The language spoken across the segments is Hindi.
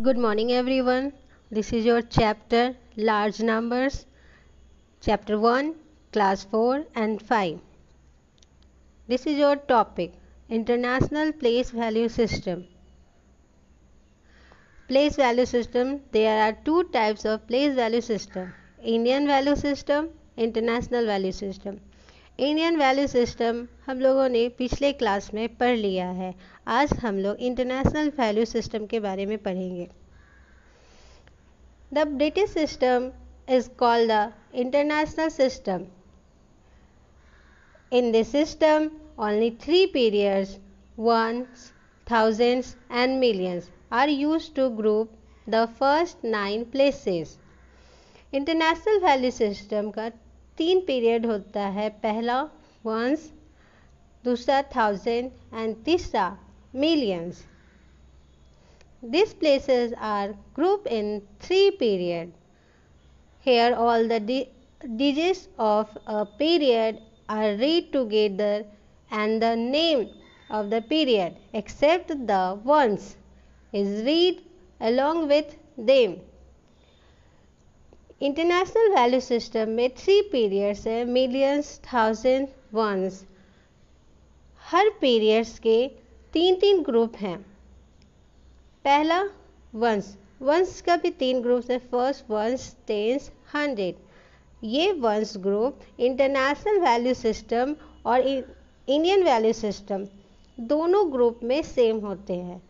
Good morning everyone. This is your chapter Large Numbers, Chapter 1, Class 4 and 5. This is your topic International Place Value System. Place Value System, there are two types of Place Value System, Indian Value System, International Value System. Indian value system हम लोगों ने पिछले क्लास में पढ़ लिया है. आज हम लोग इंटरनेशनल वैल्यू सिस्टम के बारे में पढ़ेंगे. The British system is called the international system. In this system, only three periods, ones, thousands and millions are used to group the first 9 places. International value system का 3 पीरियड होता है. पहला वंस, दूसरा थाउजेंड एंड तीसरा millions. These places are grouped in 3 periods. Here all the digits of a period are read together and the name of the period except the ones is read along with them. International value system में 3 पीरियड्स है, मिलियंस, थाउजेंड, वंस. हर पीरियड्स के 3 ग्रुप हैं. पहला वंस का भी 3 ग्रुप्स है, फर्स्ट, वंस, टेंस, 100. ये ones group international value system और इंडियन वैल्यू सिस्टम दोनों ग्रुप में सेम होते हैं.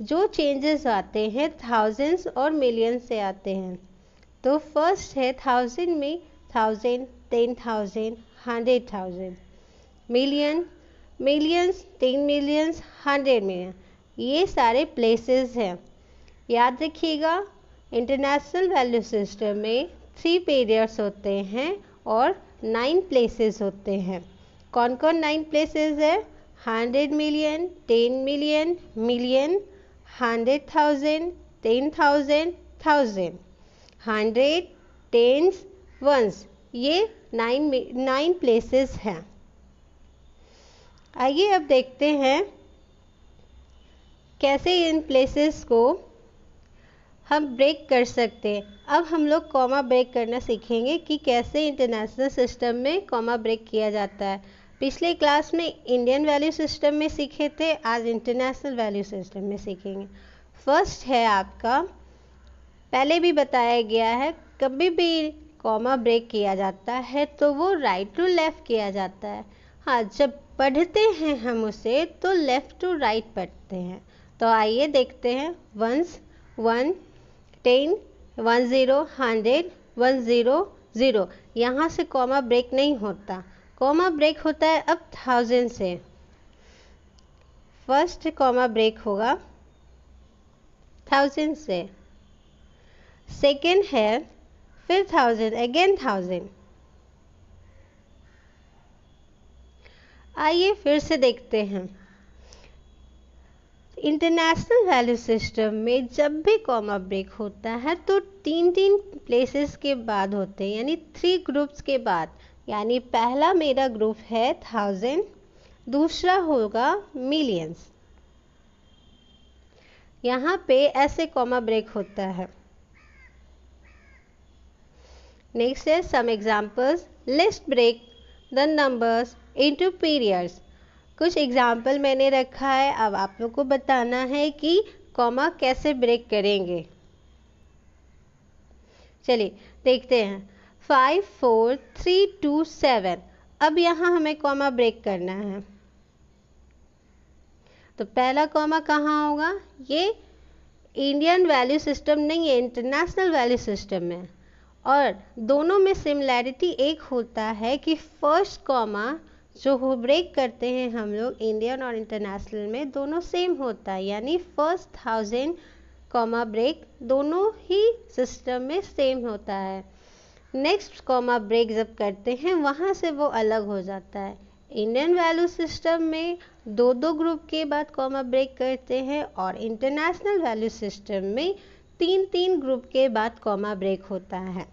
जो चेंजेस आते हैं थाउजेंड्स और मिलियन से आते हैं. तो फर्स्ट है थाउजेंड में 1000, 10,000, 100,000. Millions 10 millions, 100 million. ये सारे प्लेसेस हैं. याद रखिएगा इंटरनेशनल वैल्यू सिस्टम में 3 पीरियड्स होते हैं और 9 प्लेसेस होते हैं. कौन कौन 9 प्लेसेस है? 100 मिलियन, 10 मिलियन, 100,000, 10,000, 1000, 100, टेंस, वंस. ये 9 प्लेसेस हैं. आइए अब देखते हैं कैसे इन प्लेसेस को हम ब्रेक कर सकते हैं. अब हम लोग कॉमा ब्रेक करना सीखेंगे कि कैसे इंटरनेशनल सिस्टम में कॉमा ब्रेक किया जाता है. पिछले क्लास में इंडियन वैल्यू सिस्टम में सीखे थे, आज इंटरनेशनल वैल्यू सिस्टम में सीखेंगे. फर्स्ट है आपका, पहले भी बताया गया है, कभी भी कॉमा ब्रेक किया जाता है तो वो राइट टू लेफ़्ट किया जाता है. हाँ, जब पढ़ते हैं हम उसे तो लेफ़्ट टू राइट पढ़ते हैं. तो आइए देखते हैं. वंस, 1, 10, 10, 100, 100. यहाँ से कॉमा ब्रेक नहीं होता. कॉमा ब्रेक होता है अब 1000 से. फर्स्ट कॉमा ब्रेक होगा 1000 से. सेकेंड है फिर 1000, अगेन 1000. आइए फिर से देखते हैं. इंटरनेशनल वैल्यू सिस्टम में जब भी कॉमा ब्रेक होता है तो 3 प्लेसेस के बाद होते हैं, यानी 3 ग्रुप्स के बाद. यानी पहला मेरा ग्रुप है 1000, दूसरा होगा मिलियंस. यहाँ पे ऐसे कॉमा ब्रेक होता है. नेक्स्ट है some examples. List break the numbers into periods. कुछ एग्जाम्पल मैंने रखा है, अब आप लोग को बताना है कि कॉमा कैसे ब्रेक करेंगे. चलिए देखते हैं. 5, 4, 3, 2, 7. अब यहाँ हमें कॉमा ब्रेक करना है. तो पहला कॉमा कहाँ होगा? ये इंडियन वैल्यू सिस्टम नहीं है, इंटरनेशनल वैल्यू सिस्टम में. और दोनों में सिमिलैरिटी एक होता है कि फर्स्ट कॉमा जो हो ब्रेक करते हैं हम लोग इंडियन और इंटरनेशनल में, दोनों सेम होता है. यानी फर्स्ट 1000 कॉमा ब्रेक दोनों ही सिस्टम में सेम होता है. नेक्स्ट कॉमा ब्रेक जब करते हैं वहाँ से वो अलग हो जाता है. इंडियन वैल्यू सिस्टम में 2 ग्रुप के बाद कॉमा ब्रेक करते हैं और इंटरनेशनल वैल्यू सिस्टम में 3 ग्रुप के बाद कॉमा ब्रेक होता है.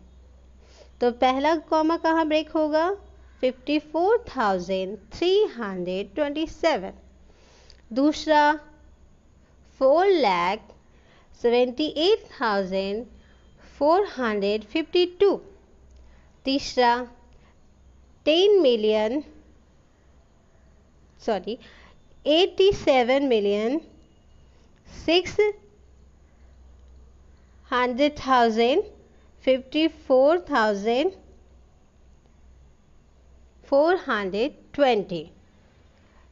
तो पहला कॉमा कहाँ ब्रेक होगा? 54,327. दूसरा 4,00,000 78,452। तीसरा 87,600,420।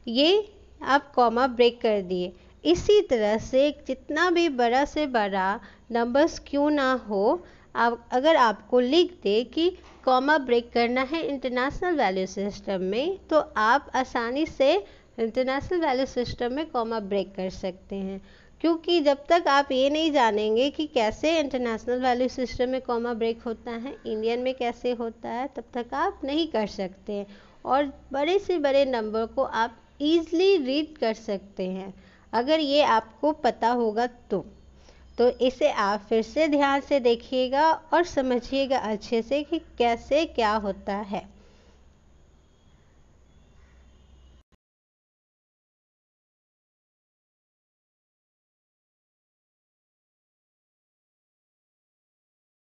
ये आप कॉमा ब्रेक कर दिए। इसी तरह से जितना भी बड़ा से बड़ा नंबर्स क्यों ना हो, आप अगर आपको लिख दे कि कॉमा ब्रेक करना है इंटरनेशनल वैल्यू सिस्टम में, तो आप आसानी से इंटरनेशनल वैल्यू सिस्टम में कॉमा ब्रेक कर सकते हैं। क्योंकि जब तक आप ये नहीं जानेंगे कि कैसे इंटरनेशनल वैल्यू सिस्टम में कॉमा ब्रेक होता है, इंडियन में कैसे होता है, तब तक आप नहीं कर सकते। और बड़े से बड़े नंबर को आप ईज़िली रीड कर सकते हैं अगर ये आपको पता होगा तो इसे आप फिर से ध्यान से देखिएगा और समझिएगा अच्छे से कि कैसे क्या होता है।